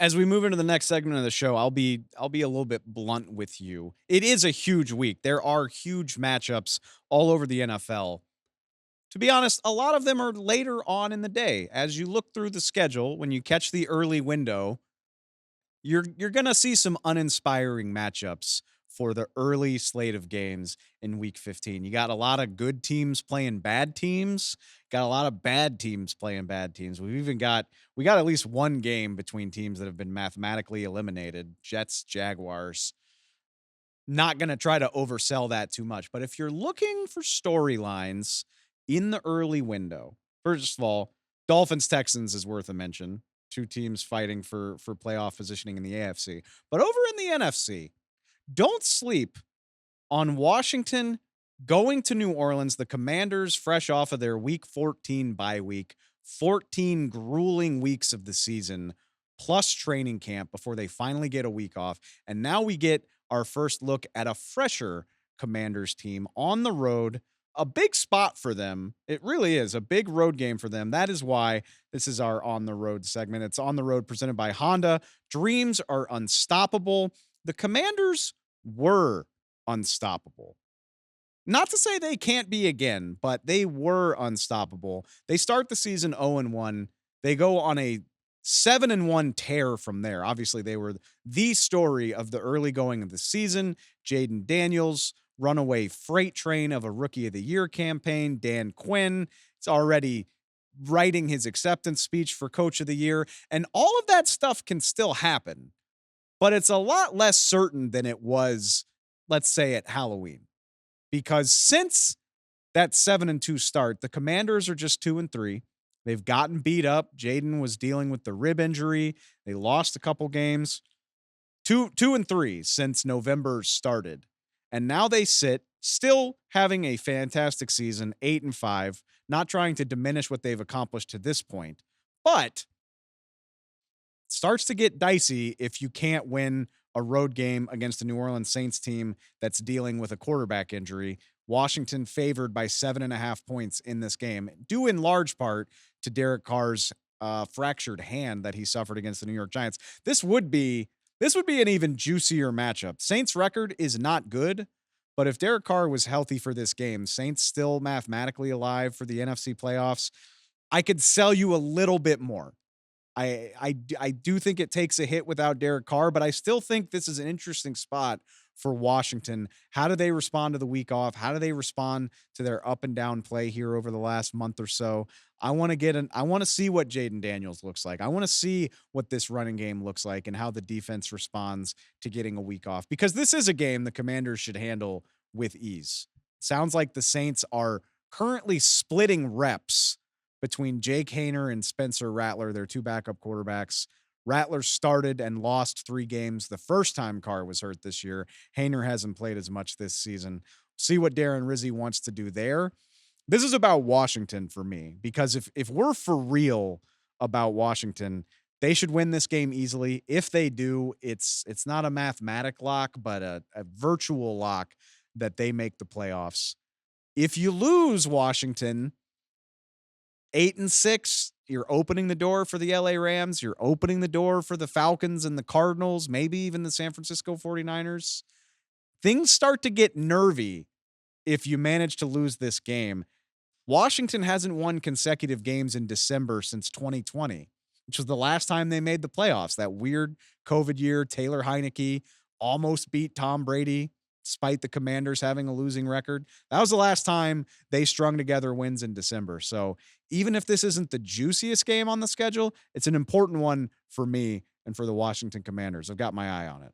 As we move into the next segment of the show, I'll be a little bit blunt with you. It is a huge week. There are huge matchups all over the NFL. To be honest, a lot of them are later on in the day. As you look through the schedule, when you catch the early window, you're going to see some uninspiring matchups for the early slate of games in week 15. You got a lot of good teams playing bad teams, got a lot of bad teams playing bad teams. We got at least one game between teams that have been mathematically eliminated. Jets, Jaguars. Not going to try to oversell that too much, but if you're looking for storylines in the early window, first of all, Dolphins Texans is worth a mention. Two teams fighting for playoff positioning in the AFC. But over in the NFC, don't sleep on Washington going to New Orleans, the Commanders fresh off of their week 14 bye week, 14 grueling weeks of the season plus training camp before they finally get a week off. And now we get our first look at a fresher Commanders team on the road. A big spot for them. It really is a big road game for them. That is why this is our on the road segment. It's on the road presented by Honda. Dreams are unstoppable. The Commanders were unstoppable. Not to say they can't be again, but they were unstoppable. They start the season 0-1. They go on a 7-1 tear from there. Obviously, they were the story of the early going of the season. Jayden Daniels, runaway freight train of a rookie of the year campaign. Dan Quinn is already writing his acceptance speech for coach of the year. And all of that stuff can still happen, but it's a lot less certain than it was, let's say, at Halloween. Because since that 7-2 start, the Commanders are just 2-3. They've gotten beat up. Jayden was dealing with the rib injury. They lost a couple games. Two and three since November started. And now they sit still having a fantastic season, 8-5, not trying to diminish what they've accomplished to this point. But starts to get dicey if you can't win a road game against the New Orleans Saints team that's dealing with a quarterback injury. Washington favored by 7.5 points in this game, due in large part to Derek Carr's fractured hand that he suffered against the New York Giants. This would be an even juicier matchup. Saints record is not good, but if Derek Carr was healthy for this game, Saints still mathematically alive for the NFC playoffs, I could sell you a little bit more. I do think it takes a hit without Derek Carr, but I still think this is an interesting spot for Washington. How do they respond to the week off? How do they respond to their up and down play here over the last month or so? I want to see what Jayden Daniels looks like. I want to see what this running game looks like and how the defense responds to getting a week off, because this is a game the Commanders should handle with ease. Sounds like the Saints are currently splitting reps between Jake Haener and Spencer Rattler, their two backup quarterbacks. Rattler started and lost 3 games the first time Carr was hurt this year. Haener hasn't played as much this season. See what Darren Rizzi wants to do there. This is about Washington for me, because if we're for real about Washington, they should win this game easily. If they do, it's not a mathematic lock, but a virtual lock that they make the playoffs. If you lose Washington, 8-6, you're opening the door for the LA Rams. You're opening the door for the Falcons and the Cardinals, maybe even the San Francisco 49ers. Things start to get nervy if you manage to lose this game. Washington hasn't won consecutive games in December since 2020, which was the last time they made the playoffs. That weird COVID year, Taylor Heineke almost beat Tom Brady despite the Commanders having a losing record. That was the last time they strung together wins in December. So even if this isn't the juiciest game on the schedule, it's an important one for me and for the Washington Commanders. I've got my eye on it.